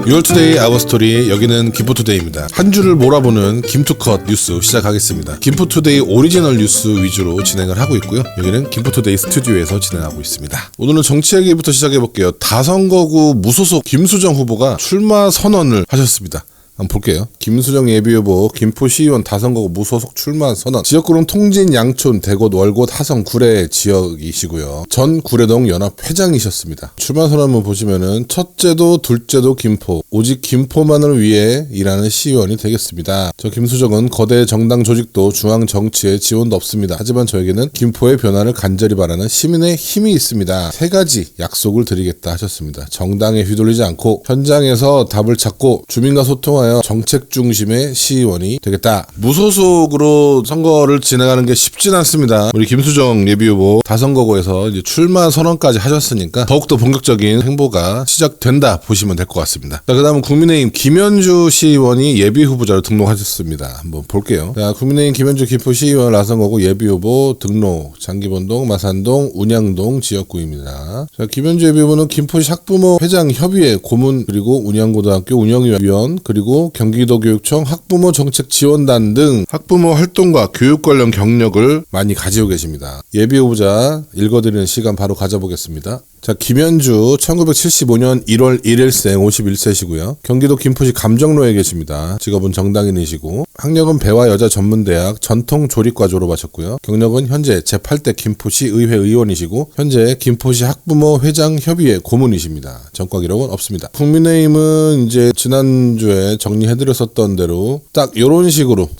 유얼투데이 아워스토리, 여기는 김포투데이입니다. 한 주를 몰아보는 김투컷 뉴스 시작하겠습니다. 김포투데이 오리지널 뉴스 위주로 진행을 하고 있고요. 여기는 김포투데이 스튜디오에서 진행하고 있습니다. 오늘은 정치 얘기부터 시작해볼게요. 다선거구 무소속 김수정 후보가 출마 선언을 하셨습니다. 한번 볼게요. 김수정 예비후보 김포시의원 다선거구 무소속 출마 선언. 지역구는 통진, 양촌, 대곳, 월곶, 하성, 구례 지역이시고요. 전 구례동 연합 회장이셨습니다. 출마 선언 한번 보시면은 첫째도 둘째도 김포, 오직 김포만을 위해 일하는 시의원이 되겠습니다. 저 김수정은 거대 정당 조직도 중앙 정치에 지원도 없습니다. 하지만 저에게는 김포의 변화를 간절히 바라는 시민의 힘이 있습니다. 세 가지 약속을 드리겠다 하셨습니다. 정당에 휘둘리지 않고 현장에서 답을 찾고 주민과 소통하여 정책 중심의 시의원이 되겠다. 무소속으로 선거를 진행하는 게 쉽진 않습니다. 우리 김수정 예비후보 다선거구에서 이제 출마 선언까지 하셨으니까 더욱더 본격적인 행보가 시작된다 보시면 될 것 같습니다. 자, 그다음은 국민의힘 김현주 시의원이 예비후보자로 등록하셨습니다. 한번 볼게요. 자, 국민의힘 김현주 김포시의원 다선거구 예비후보 등록. 장기본동, 마산동, 운양동 지역구입니다. 자, 김현주 예비후보는 김포시 학부모 회장 협의회 고문, 그리고 운양고등학교 운영위원, 그리고 경기도교육청 학부모 정책 지원단 등 학부모 활동과 교육 관련 경력을 많이 가지고 계십니다. 예비후보자 읽어드리는 시간 바로 가져보겠습니다. 자, 김현주 1975년 1월 1일생 51세시고요. 경기도 김포시 감정로에 계십니다. 직업은 정당인이시고 학력은 배화여자전문대학 전통조리과 졸업하셨고요. 경력은 현재 제8대 김포시 의회 의원이시고 현재 김포시 학부모 회장 협의회 고문이십니다. 전과 기록은 없습니다. 국민의힘은 이제 지난주에 정리해드렸었던 대로 딱 요런 식으로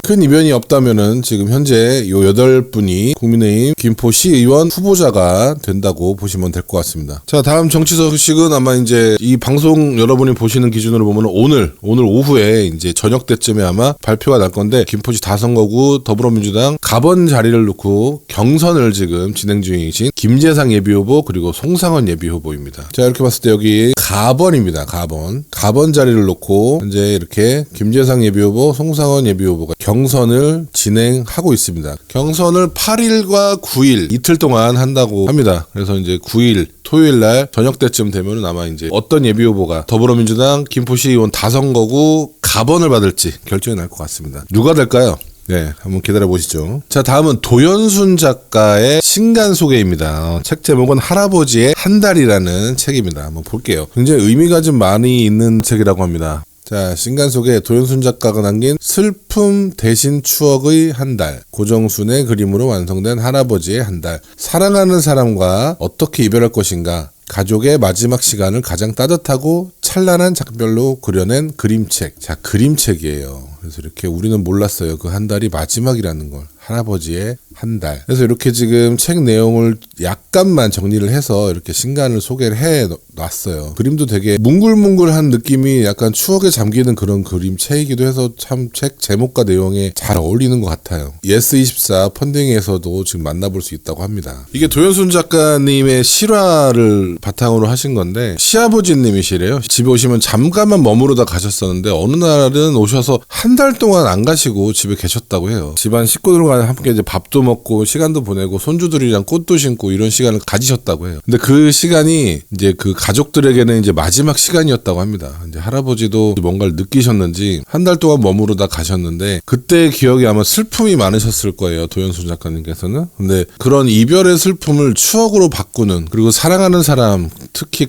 큰 이변이 없다면은 지금 현재 요 8분이 국민의힘 김포시 의원 후보자가 된다고 보시면 될 것 같습니다. 자, 다음 정치 소식은 아마 이제 이 방송 여러분이 보시는 기준으로 보면 오늘 오후에 이제 저녁 때쯤에 아마 발표가 날 건데, 김포시 다선거구 더불어민주당 가번 자리를 놓고 경선을 지금 진행 중이신 김재상 예비후보 그리고 송상헌 예비후보입니다. 자, 이렇게 봤을 때 여기 가번입니다. 가번 자리를 놓고 현재 이렇게 김재상 예비후보, 송상헌 예비후보가 경선을 진행하고 있습니다. 경선을 8일과 9일 이틀 동안 한다고 합니다. 그래서 이제 9일 토요일 날 저녁 때쯤 되면은 아마 이제 어떤 예비후보가 더불어민주당 김포시의원 다선거구 가번을 받을지 결정이 날 것 같습니다. 누가 될까요? 네, 한번 기다려보시죠. 자, 다음은 도연순 작가의 신간 소개입니다. 책 제목은 할아버지의 한 달이라는 책입니다. 한번 볼게요. 굉장히 의미가 좀 많이 있는 책이라고 합니다. 자, 신간 소개. 도연순 작가가 남긴 슬픔 대신 추억의 한 달. 고정순의 그림으로 완성된 할아버지의 한 달. 사랑하는 사람과 어떻게 이별할 것인가. 가족의 마지막 시간을 가장 따뜻하고 찬란한 장면으로 그려낸 그림책. 자, 그림책이에요. 그래서 이렇게 우리는 몰랐어요. 그 한 달이 마지막이라는 걸. 할아버지의 한 달. 그래서 이렇게 지금 책 내용을 약간만 정리를 해서 이렇게 신간을 소개를 해 놨어요. 그림도 되게 뭉글뭉글한 느낌이 약간 추억에 잠기는 그런 그림책이기도 해서 참 책 제목과 내용에 잘 어울리는 것 같아요. 예스24 펀딩에서도 지금 만나볼 수 있다고 합니다. 이게 도연순 작가님의 실화를 바탕으로 하신 건데, 시아버지님이시래요. 집에 오시면 잠깐만 머무르다 가셨었는데 어느 날은 오셔서 한 달 동안 안 가시고 집에 계셨다고 해요. 집안 식구들과 함께 이제 밥도 먹고 시간도 보내고 손주들이랑 꽃도 심고 이런 시간을 가지셨다고 해요. 근데 그 시간이 이제 그 가족들에게는 이제 마지막 시간이었다고 합니다. 이제 할아버지도 뭔가를 느끼셨는지 한 달 동안 머무르다 가셨는데 그때 기억이 아마 슬픔이 많으셨을 거예요. 도연순 작가님께서는. 근데 그런 이별의 슬픔을 추억으로 바꾸는, 그리고 사랑하는 사람, 특히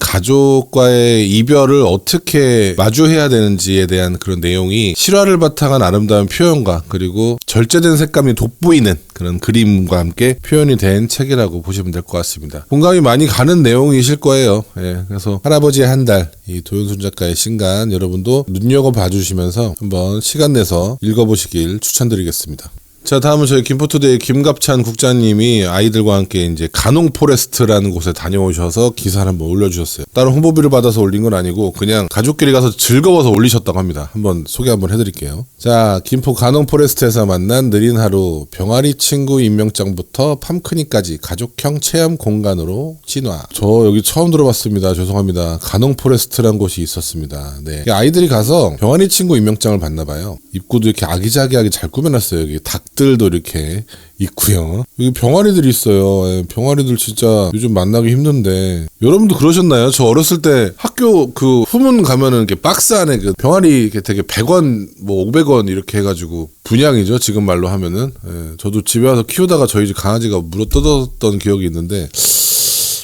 가족과의 이별을 어떻게 마주해야 되는지에 대한 그런 내용이 실화를 바탕한 아름다운 표현과 그리고 절제된 색감이 돋보이는 그런 그림과 함께 표현이 된 책이라고 보시면 될 것 같습니다. 공감이 많이 가는 내용이실 거예요. 예, 그래서 할아버지의 한 달, 이 도연순 작가의 신간 여러분도 눈여겨봐 주시면서 한번 시간 내서 읽어보시길 추천드리겠습니다. 자, 다음은 저희 김포투데이 김갑찬 국장님이 아이들과 함께 이제 가농 포레스트라는 곳에 다녀오셔서 기사를 한번 올려주셨어요. 다른 홍보비를 받아서 올린 건 아니고 그냥 가족끼리 가서 즐거워서 올리셨다고 합니다. 한번 소개 한번 해드릴게요. 자, 김포 가농 포레스트에서 만난 느린 하루, 병아리 친구 임명장부터 팜크니까지 가족형 체험 공간으로 진화. 저 여기 처음 들어봤습니다. 죄송합니다. 가농 포레스트라는 곳이 있었습니다. 네, 아이들이 가서 병아리 친구 임명장을 받나 봐요. 입구도 이렇게 아기자기하게 잘 꾸며놨어요. 여기 닭 닭들도 이렇게 있고요. 여기 병아리들이 있어요. 예, 병아리들 진짜 요즘 만나기 힘든데 여러분도 그러셨나요? 저 어렸을 때 학교 그 후문 가면은 이렇게 박스 안에 그 병아리 이렇게 되게 100원 뭐 500원 이렇게 해가지고 분양이죠. 지금 말로 하면은. 예, 저도 집에 와서 키우다가 저희 집 강아지가 물어뜯었던 기억이 있는데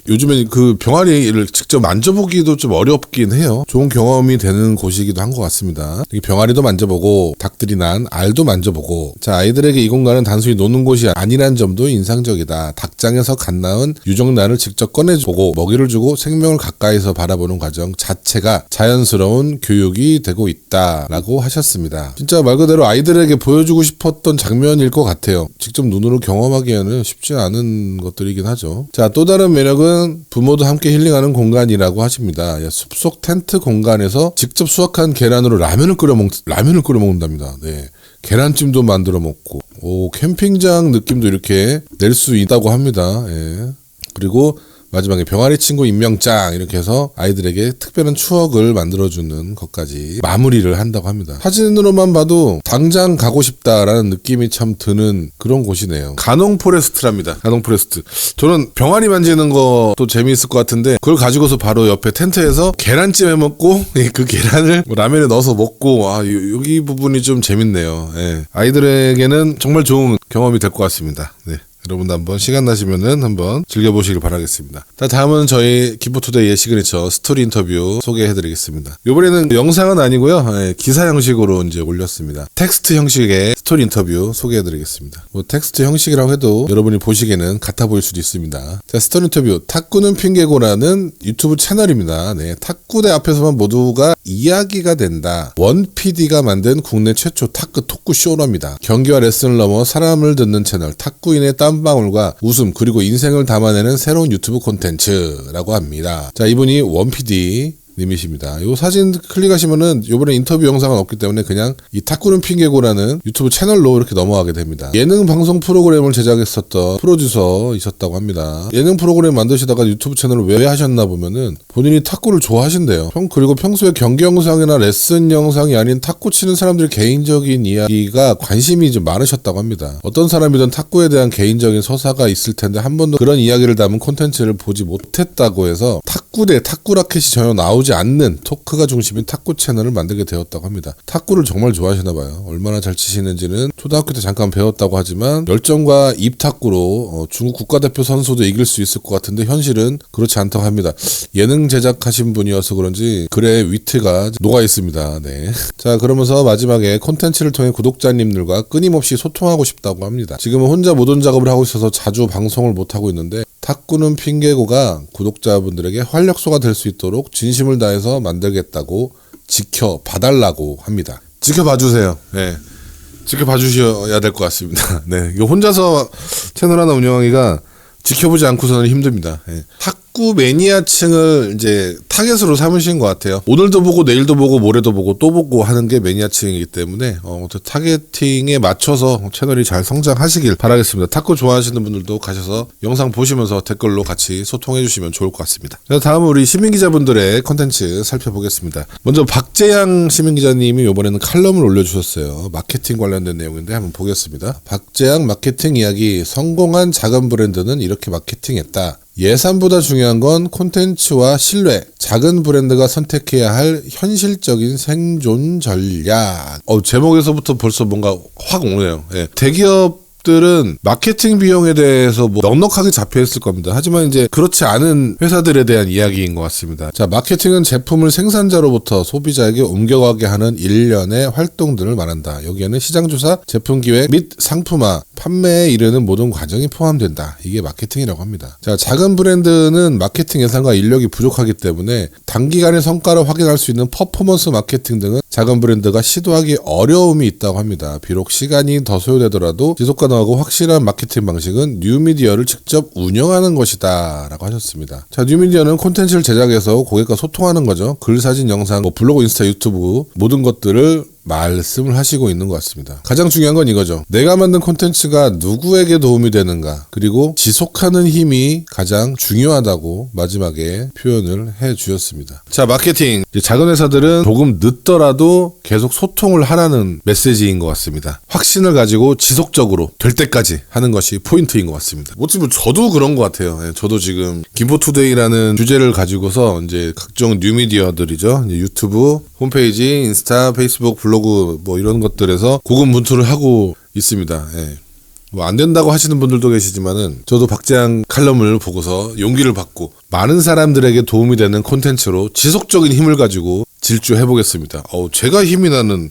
요즘엔 그 병아리를 직접 만져보기도 좀 어렵긴 해요. 좋은 경험이 되는 곳이기도 한 것 같습니다. 병아리도 만져보고 닭들이 난 알도 만져보고 자 아이들에게 이 공간은 단순히 노는 곳이 아니란 점도 인상적이다. 닭장에서 갓 낳은 유정란을 직접 꺼내보고 먹이를 주고 생명을 가까이서 바라보는 과정 자체가 자연스러운 교육이 되고 있다라고 하셨습니다. 진짜 말 그대로 아이들에게 보여주고 싶었던 장면일 것 같아요. 직접 눈으로 경험하기에는 쉽지 않은 것들이긴 하죠. 자, 또 다른 매력은 부모도 함께 힐링하는 공간이라고 하십니다. 숲속 텐트 공간에서 직접 수확한 계란으로 라면을 끓여 먹는답니다. 네. 계란찜도 만들어 먹고, 캠핑장 느낌도 이렇게 낼 수 있다고 합니다. 예. 그리고 마지막에 병아리 친구 임명장 이렇게 해서 아이들에게 특별한 추억을 만들어주는 것까지 마무리를 한다고 합니다. 사진으로만 봐도 당장 가고 싶다라는 느낌이 참 드는 그런 곳이네요. 가농 포레스트랍니다. 가농 포레스트. 저는 병아리 만지는 것도 재미있을 것 같은데 그걸 가지고서 바로 옆에 텐트에서 계란찜 해먹고 그 계란을 라면에 넣어서 먹고 여기 부분이 좀 재밌네요. 예. 아이들에게는 정말 좋은 경험이 될 것 같습니다. 네. 여러분도 한번 시간 나시면은 한번 즐겨보시길 바라겠습니다. 자, 다음은 저희 김포투데이의 시그니처 스토리 인터뷰 소개해드리겠습니다. 이번에는 영상은 아니고요. 기사 형식으로 이제 올렸습니다. 텍스트 형식의 스토리 인터뷰 소개해드리겠습니다. 뭐 텍스트 형식이라고 해도 여러분이 보시기에는 같아 보일 수도 있습니다. 자, 스토리 인터뷰 탁구는 핑계고라는 유튜브 채널입니다. 네, 탁구대 앞에서만 모두가 이야기가 된다. 원 PD가 만든 국내 최초 탁구 토크쇼랍니다. 경기와 레슨을 넘어 사람을 듣는 채널 탁구인의 땀방울과 웃음 그리고 인생을 담아내는 새로운 유튜브 콘텐츠라고 합니다. 자, 이분이 원 PD 님이십니다. 요 사진 클릭하시면은 요번에 인터뷰 영상은 없기 때문에 그냥 이 탁구는 핑계고라는 유튜브 채널로 이렇게 넘어가게 됩니다. 예능 방송 프로그램을 제작했었던 프로듀서이셨다고 합니다. 예능 프로그램 만드시다가 유튜브 채널을 왜 하셨나 보면은 본인이 탁구를 좋아하신대요. 그리고 평소에 경기 영상이나 레슨 영상이 아닌 탁구 치는 사람들의 개인적인 이야기가 관심이 좀 많으셨다고 합니다. 어떤 사람이든 탁구에 대한 개인적인 서사가 있을 텐데 한 번도 그런 이야기를 담은 콘텐츠를 보지 못했다고 해서 탁구대 탁구라켓이 전혀 나오지 않는 토크가 중심인 탁구 채널을 만들게 되었다고 합니다. 탁구를 정말 좋아하시나 봐요. 얼마나 잘 치시는지는 초등학교 때 잠깐 배웠다고 하지만 열정과 입탁구로 중국 국가대표 선수도 이길 수 있을 것 같은데 현실은 그렇지 않다고 합니다. 예능 제작하신 분이어서 그런지 글에 위트가 녹아 있습니다. 네. 자, 그러면서 마지막에 콘텐츠를 통해 구독자님들과 끊임없이 소통하고 싶다고 합니다. 지금은 혼자 모든 작업을 하고 있어서 자주 방송을 못하고 있는데 탁구는 핑계고가 구독자분들에게 활력소가 될 수 있도록 진심을 다해서 만들겠다고 지켜봐달라고 합니다. 지켜봐주세요. 네. 지켜봐주셔야 될 것 같습니다. 네. 이거 혼자서 채널 하나 운영하기가 지켜보지 않고서는 힘듭니다. 네. 탁구 매니아층을 이제 타겟으로 삼으신 것 같아요. 오늘도 보고 내일도 보고 모레도 보고 또 보고 하는 게 매니아층이기 때문에 타겟팅에 맞춰서 채널이 잘 성장하시길 바라겠습니다. 탁구 좋아하시는 분들도 가셔서 영상 보시면서 댓글로 같이 소통해 주시면 좋을 것 같습니다. 자, 다음은 우리 시민기자분들의 컨텐츠 살펴보겠습니다. 먼저 박재양 시민기자님이 이번에는 칼럼을 올려주셨어요. 마케팅 관련된 내용인데 한번 보겠습니다. 박재양 마케팅 이야기. 성공한 작은 브랜드는 이렇게 마케팅했다. 예산보다 중요한 건 콘텐츠와 신뢰. 작은 브랜드가 선택해야 할 현실적인 생존 전략. 제목에서부터 벌써 뭔가 확 오네요. 예. 대기업들은 마케팅 비용에 대해서 넉넉하게 잡혀 있을 겁니다. 하지만 이제 그렇지 않은 회사들에 대한 이야기인 것 같습니다. 자, 마케팅은 제품을 생산자로부터 소비자에게 옮겨가게 하는 일련의 활동들을 말한다. 여기에는 시장조사, 제품기획 및 상품화, 판매에 이르는 모든 과정이 포함된다. 이게 마케팅이라고 합니다. 자, 작은 브랜드는 마케팅 예산과 인력이 부족하기 때문에 단기간의 성과를 확인할 수 있는 퍼포먼스 마케팅 등은 작은 브랜드가 시도하기 어려움이 있다고 합니다. 비록 시간이 더 소요되더라도 지속가능하고 확실한 마케팅 방식은 뉴미디어를 직접 운영하는 것이다 라고 하셨습니다. 자, 뉴미디어는 콘텐츠를 제작해서 고객과 소통하는 거죠. 글, 사진, 영상, 블로그, 인스타, 유튜브 모든 것들을 말씀을 하시고 있는 것 같습니다. 가장 중요한 건 이거죠. 내가 만든 콘텐츠가 누구에게 도움이 되는가, 그리고 지속하는 힘이 가장 중요하다고 마지막에 표현을 해 주셨습니다. 자, 마케팅. 이제 작은 회사들은 조금 늦더라도 계속 소통을 하라는 메시지인 것 같습니다. 확신을 가지고 지속적으로 될 때까지 하는 것이 포인트인 것 같습니다. 어찌 보면 저도 그런 것 같아요. 저도 지금 김포투데이라는 주제를 가지고서 이제 각종 뉴미디어들이죠. 이제 유튜브, 홈페이지, 인스타, 페이스북, 블로그 뭐 이런 것들에서 고군분투를 하고 있습니다. 뭐 안 된다고 하시는 분들도 계시지만은 저도 박재양 칼럼을 보고서 용기를 받고 많은 사람들에게 도움이 되는 콘텐츠로 지속적인 힘을 가지고 질주해 보겠습니다. 제가 힘이 나는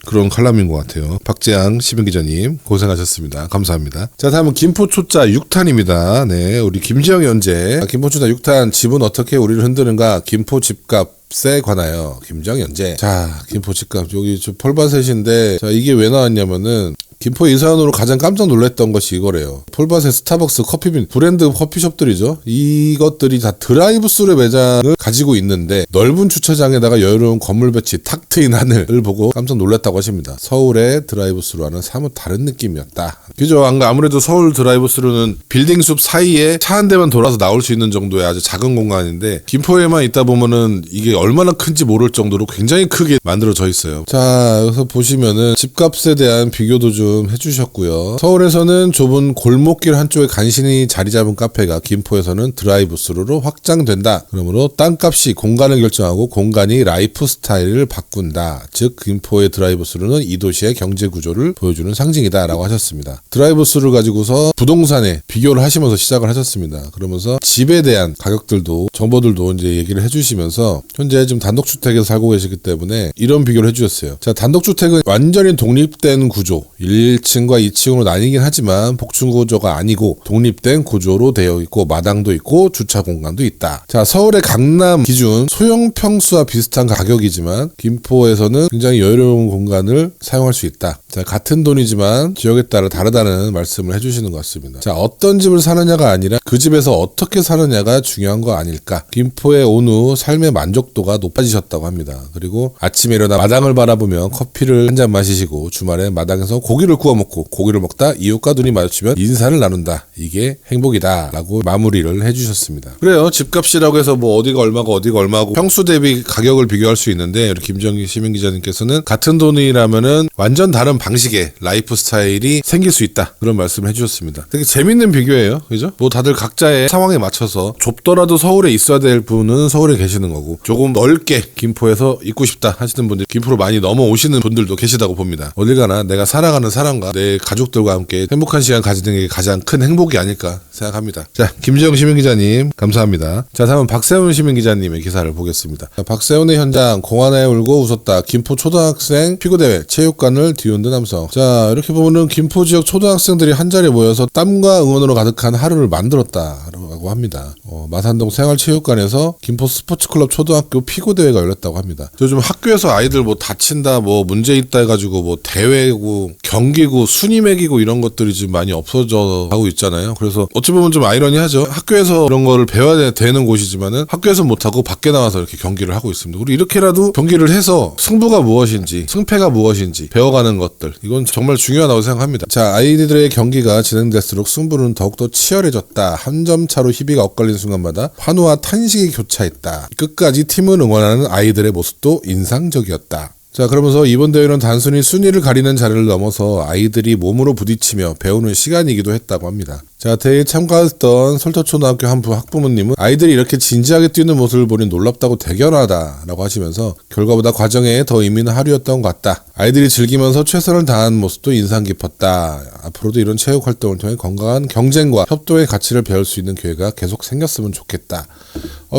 그런 칼럼인 것 같아요. 박재양 시민기자님 고생하셨습니다. 감사합니다. 자, 다음은 김포초짜 6탄입니다. 네, 우리 김지영 연재. 김포초짜 6탄 집은 어떻게 우리를 흔드는가? 김포 집값에 관하여 김지영 연재. 자, 김포 집값 여기 폴바셋인데, 자, 이게 왜 나왔냐면은 김포 이사원으로 가장 깜짝 놀랐던 것이 이거래요. 폴바셋, 스타벅스, 커피빈, 브랜드 커피숍들이죠. 이것들이 다 드라이브스루 매장을 가지고 있는데 넓은 주차장에다가 여유로운 건물 배치, 탁 트인 하늘을 보고 깜짝 놀랐다고 하십니다. 서울의 드라이브스루와는 사뭇 다른 느낌이었다. 그죠? 아무래도 서울 드라이브스루는 빌딩 숲 사이에 차 한 대만 돌아서 나올 수 있는 정도의 아주 작은 공간인데, 김포에만 있다 보면은 이게 얼마나 큰지 모를 정도로 굉장히 크게 만들어져 있어요. 자, 여기서 보시면은 집값에 대한 비교도 좀 해주셨고요. 서울에서는 좁은 골목길 한쪽에 간신히 자리 잡은 카페가 김포에서는 드라이브스루로 확장된다. 그러므로 땅값이 공간을 결정하고 공간이 라이프 스타일을 바꾼다. 즉 김포의 드라이브스루는 이 도시의 경제 구조를 보여주는 상징이다 라고 하셨습니다. 드라이브스루 가지고서 부동산에 비교를 하시면서 시작을 하셨습니다. 그러면서 집에 대한 가격들도 정보들도 이제 얘기를 해주시면서 현재 지금 단독주택에서 살고 계시기 때문에 이런 비교를 해주셨어요. 자, 단독주택은 완전히 독립된 구조, 1층과 2층으로 나뉘긴 하지만 복층 구조가 아니고 독립된 구조로 되어 있고 마당도 있고 주차 공간도 있다. 자, 서울의 강남 기준 소형 평수와 비슷한 가격이지만 김포에서는 굉장히 여유로운 공간을 사용할 수 있다. 자, 같은 돈이지만 지역에 따라 다르다는 말씀을 해주시는 것 같습니다. 자, 어떤 집을 사느냐가 아니라 그 집에서 어떻게 사느냐가 중요한 거 아닐까. 김포에 온 후 삶의 만족도가 높아지셨다고 합니다. 그리고 아침에 일어나 마당을 바라보며 커피를 한 잔 마시시고 주말에 마당에서 고기를 구워 먹고 고기를 먹다 이웃과 눈이 마주치면 인사를 나눈다. 이게 행복이다 라고 마무리를 해주셨습니다. 그래요. 집값이라고 해서 뭐 어디가 얼마고 평수 대비 가격을 비교할 수 있는데, 우리 김정희 시민기자님께서는 같은 돈이라면은 완전 다른 방식의 라이프 스타일이 생길 수 있다. 그런 말씀을 해주셨습니다. 되게 재밌는 비교예요. 그죠? 뭐 다들 각자의 상황에 맞춰서 좁더라도 서울에 있어야 될 분은 서울에 계시는 거고, 조금 넓게 김포에서 있고 싶다 하시는 분들, 김포로 많이 넘어오시는 분들도 계시다고 봅니다. 어딜 가나 내가 살아가는 사람과 내 가족들과 함께 행복한 시간 가지는 게 가장 큰 행복이 아닐까 생각합니다. 자, 김지영 시민기자님 감사합니다. 자, 다음은 박세훈 시민기자님의 기사를 보겠습니다. 자, 박세훈의 현장, 공안에 울고 웃었다. 김포 초등학생 피구대회, 체육관을 뒤흔든 남성. 자, 이렇게 보면은 김포 지역 초등학생들이 한자리에 모여서 땀과 응원으로 가득한 하루를 만들었다라고 합니다. 마산동 생활체육관에서 김포 스포츠클럽 초등학교 피구대회가 열렸다고 합니다. 요즘 학교에서 아이들 뭐 다친다, 뭐 문제 있다 해가지고 뭐 대회고 경기고 순위 매기고 이런 것들이 지금 많이 없어져 가고 있잖아요. 그래서 어찌 보면 좀 아이러니하죠. 학교에서 이런 거를 배워야 되는 곳이지만은 학교에서 못하고 밖에 나와서 이렇게 경기를 하고 있습니다. 우리 이렇게라도 경기를 해서 승부가 무엇인지, 승패가 무엇인지 배워가는 것들, 이건 정말 중요하다고 생각합니다. 자, 아이들의 경기가 진행될수록 승부는 더욱더 치열해졌다. 한 점 차로 희비가 엇갈린 순간마다 환호와 탄식이 교차했다. 끝까지 팀을 응원하는 아이들의 모습도 인상적이었다. 자, 그러면서 이번 대회는 단순히 순위를 가리는 자리를 넘어서 아이들이 몸으로 부딪히며 배우는 시간이기도 했다고 합니다. 자, 대회에 참가했던 설터초등학교 한 학부모님은 아이들이 이렇게 진지하게 뛰는 모습을 보니 놀랍다고 대견하다라고 하시면서 결과보다 과정에 더 의미 있는 하루였던 것 같다. 아이들이 즐기면서 최선을 다한 모습도 인상 깊었다. 앞으로도 이런 체육 활동을 통해 건강한 경쟁과 협동의 가치를 배울 수 있는 기회가 계속 생겼으면 좋겠다.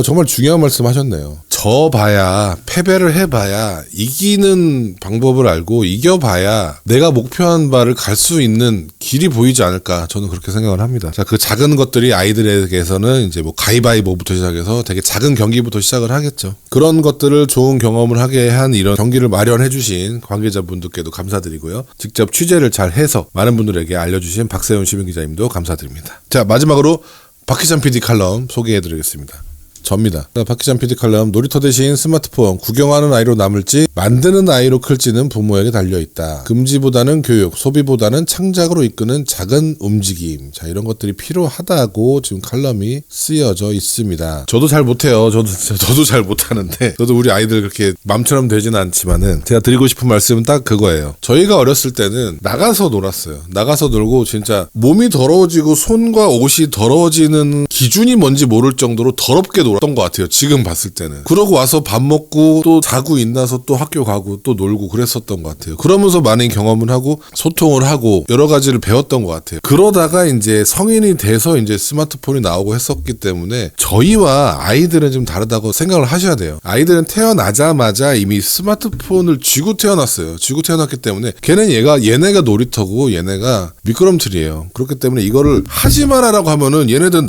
정말 중요한 말씀 하셨네요. 져봐야, 패배를 해봐야, 이기는 방법을 알고 이겨봐야 내가 목표한 바를 갈 수 있는 길이 보이지 않을까, 저는 그렇게 생각을 합니다. 자, 그 작은 것들이 아이들에게서는 이제 뭐 가위바위보부터 시작해서 되게 작은 경기부터 시작을 하겠죠. 그런 것들을 좋은 경험을 하게 한 이런 경기를 마련해 주신 관계자분들께도 감사드리고요. 직접 취재를 잘 해서 많은 분들에게 알려주신 박세훈 시민기자님도 감사드립니다. 자, 마지막으로 박희찬 PD 칼럼 소개해 드리겠습니다. 접니다. 박기찬 PD 칼럼, 놀이터 대신 스마트폰, 구경하는 아이로 남을지 만드는 아이로 클지는 부모에게 달려있다. 금지보다는 교육, 소비보다는 창작으로 이끄는 작은 움직임. 자, 이런 것들이 필요하다고 지금 칼럼이 쓰여져 있습니다. 저도 잘 못해요. 저도 잘 못하는데, 저도 우리 아이들 그렇게 맘처럼 되지는 않지만은 제가 드리고 싶은 말씀은 딱 그거예요. 저희가 어렸을 때는 나가서 놀았어요. 나가서 놀고 진짜 몸이 더러워지고 손과 옷이 더러워지는 기준이 뭔지 모를 정도로 더럽게 놀았던 것 같아요. 지금 봤을 때는. 그러고 와서 밥 먹고 또 자고 있나서 또 학교 가고 또 놀고 그랬었던 것 같아요. 그러면서 많은 경험을 하고 소통을 하고 여러 가지를 배웠던 것 같아요. 그러다가 이제 성인이 돼서 이제 스마트폰이 나오고 했었기 때문에 저희와 아이들은 좀 다르다고 생각을 하셔야 돼요. 아이들은 태어나자마자 이미 스마트폰을 쥐고 태어났어요. 쥐고 태어났기 때문에 얘네가 놀이터고 얘네가 미끄럼틀이에요. 그렇기 때문에 이거를 하지 마라라고 하면은 얘네들은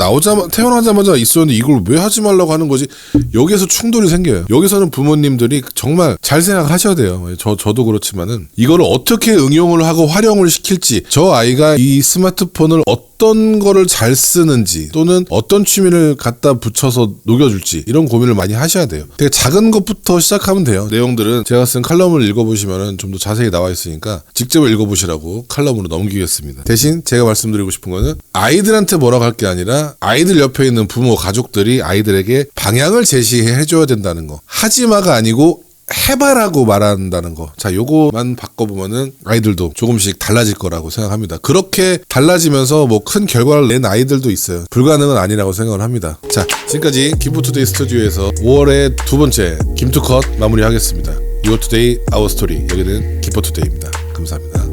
태어나자마자 있었는데 이걸 왜 하지 말라고 하는 거지? 여기에서 충돌이 생겨요. 여기서는 부모님들이 정말 잘 생각을 하셔야 돼요. 저도 그렇지만은 이거를 어떻게 응용을 하고 활용을 시킬지, 저 아이가 이 스마트폰을 어떤 거를 잘 쓰는지 또는 어떤 취미를 갖다 붙여서 녹여줄지 이런 고민을 많이 하셔야 돼요. 되게 작은 것부터 시작하면 돼요. 내용들은 제가 쓴 칼럼을 읽어보시면 좀 더 자세히 나와 있으니까 직접 읽어보시라고 칼럼으로 넘기겠습니다. 대신 제가 말씀드리고 싶은 거는 아이들한테 뭐라고 할 게 아니라 아이들 옆에 있는 부모, 가족들이 아이들에게 방향을 제시해줘야 된다는 거. 하지마가 아니고 해봐라고 말한다는 거. 자, 요거만 바꿔보면은 아이들도 조금씩 달라질 거라고 생각합니다. 그렇게 달라지면서 뭐 큰 결과를 낸 아이들도 있어요. 불가능은 아니라고 생각을 합니다. 자, 지금까지 김포투데이 스튜디오에서 5월의 두 번째 김투컷 마무리하겠습니다. Your Today, Our Story. 여기는 김포투데이입니다. 감사합니다.